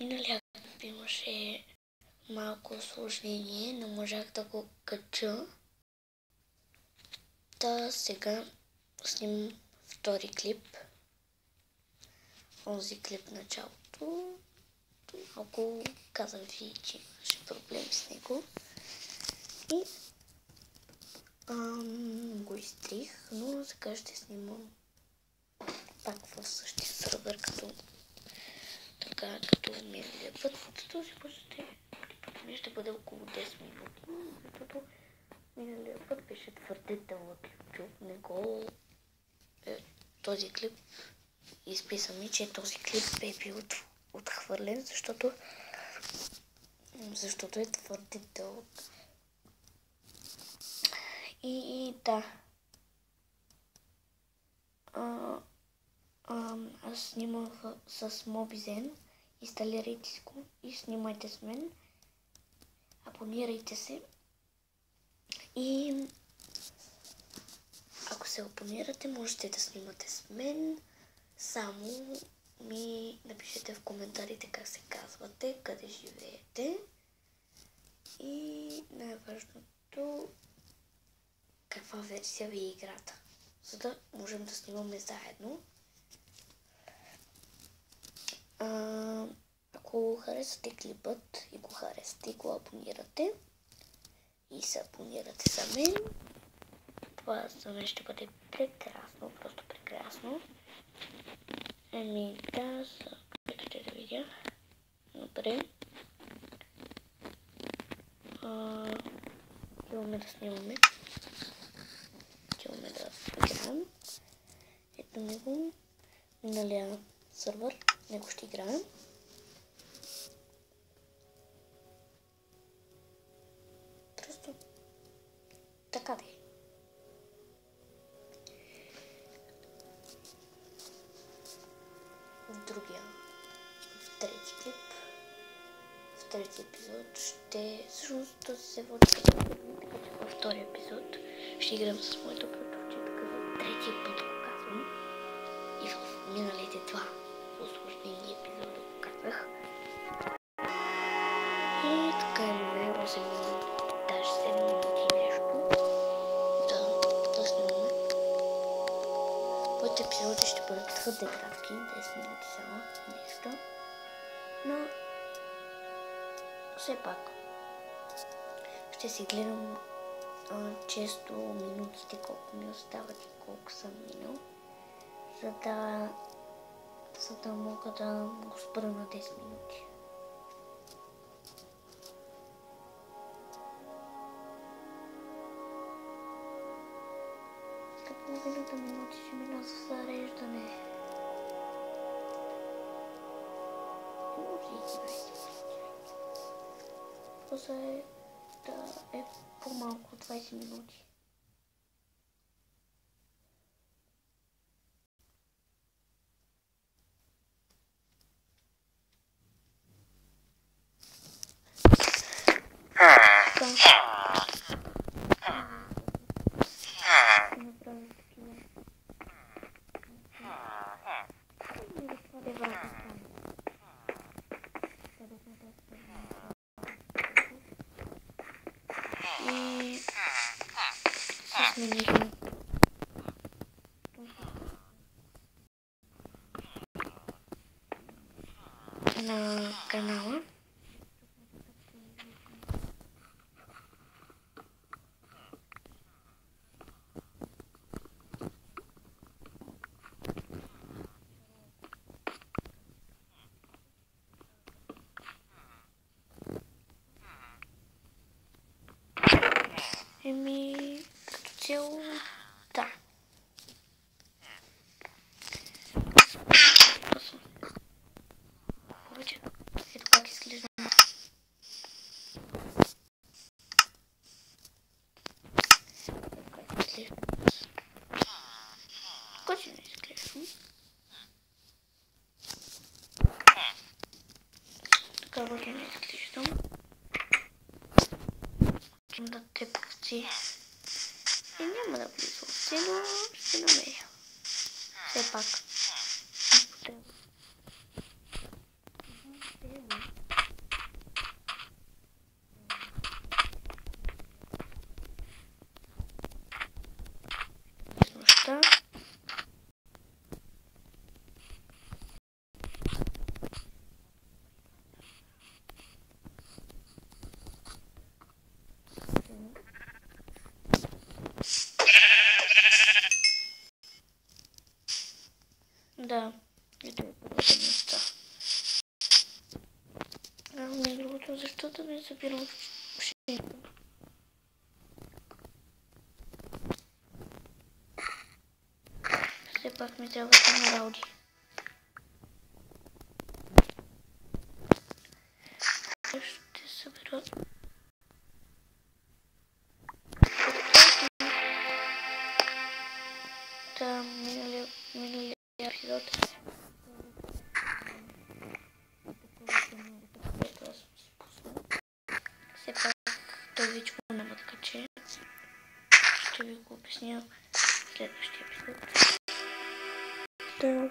Миналия клип имаше малко осложнение, не можах да го кача. Та сега снимам втори клип. Онзи клип в началото. Малко казах ви, че имаше проблем с него. И го изтрих, но сега ще снимам пак в същия сървър, като миналия път. Този път ще бъде около 10 минути, защото миналия път беше твърде дълъг YouTube. Този клип изписаме, че този клип е бил отхвърлен, защото е твърде дълъг. И да. Аз снимах с Mobizen. Инсталирайте си го и снимайте с мен. Абонирайте се. И ако се абонирате, можете да снимате с мен. Само ми напишете в коментарите как се казвате, къде живеете. И най-важното, каква версия ви е играта, за да можем да снимаме заедно. Ако харесате клипът и го харесате и го абонирате и се абонирате за мен, това за мен ще бъде прекрасно, просто прекрасно. Да, чакайте да видя. Добре. Имаме да снимаме. Имаме да играем. Ето ми го. Миналия сървър. Него ще играем. Просто така да е. В трети клип, в трети епизод всъщност този се води като първи, така че във втори епизод ще играм с моето приятелче, така за трети път го казвам. И в миналите два осложнени епизода го казах. И така имаме 8 минути, даже 7 минути и нещо. Да снимаме. Моите епизоди ще бъдат твърде кратки, 10 минути само, нещо. Но все пак ще си гледам често минутите, колко ми остават и колко съм минал, за да мога да го спра на 10 минути. Половината минути ще мина за зареждане. Просто е по-малко от 20 минути. И сменихме на канала. Като цяло, да. Повече. Ето как изглежда. Готино изглежда. Така готино изглеждам. Да те пусти. И няма да влиза още, но ще намеря. Все пак. Да, ето е първата места. Между другото, защо да не събирам пшеница? Все пак ми трябва емералди. Ще събера... Да, миналия епизод. Което аз спуснах. Все пак той вече го няма да каче. Ще ви го обясня в следващия епизод. Да,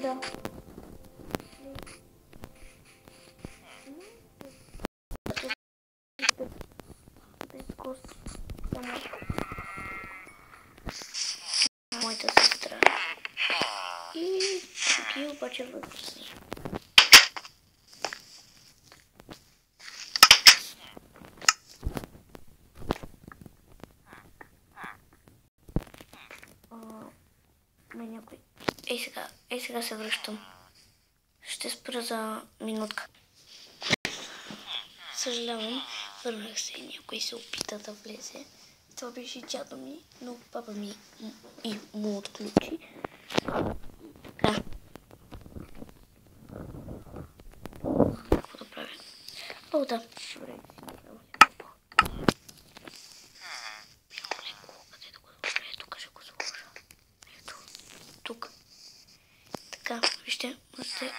Да. Моята сестра. И други обаче възрастни. Някой. Сега се връщам. Ще спра за минутка. Съжалявам, върнах се и някой се опита да влезе. Това беше дядо ми, но папа ми и му отключи. Така. Какво да правя? О, да. Добре. Къде да го сложа? Тук ще го сложа. Ето. Тук. Така, вижте, можете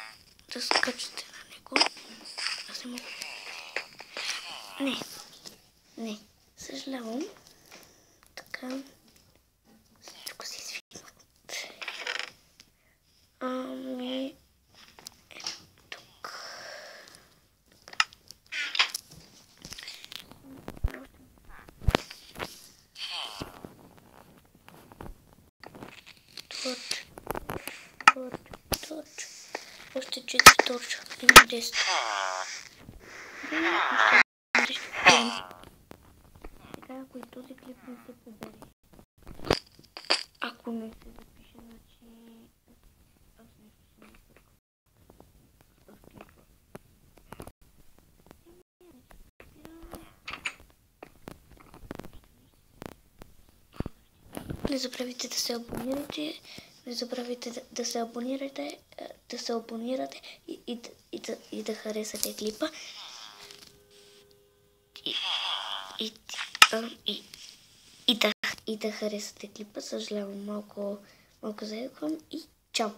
да скачате на него. Аз не мога. Не. Съжалявам. Така. Всичко си извинявам. Ето тук. Торч. Още 4 торча. Има 10. Сега, ако и този клип не се побере, ако не се запише, значи аз нещо съм Не забравяйте да се абонирате. Не забравяйте да се абонирате и да харесате клипа. И да харесате клипа. Съжалявам, малко заеквам и чао!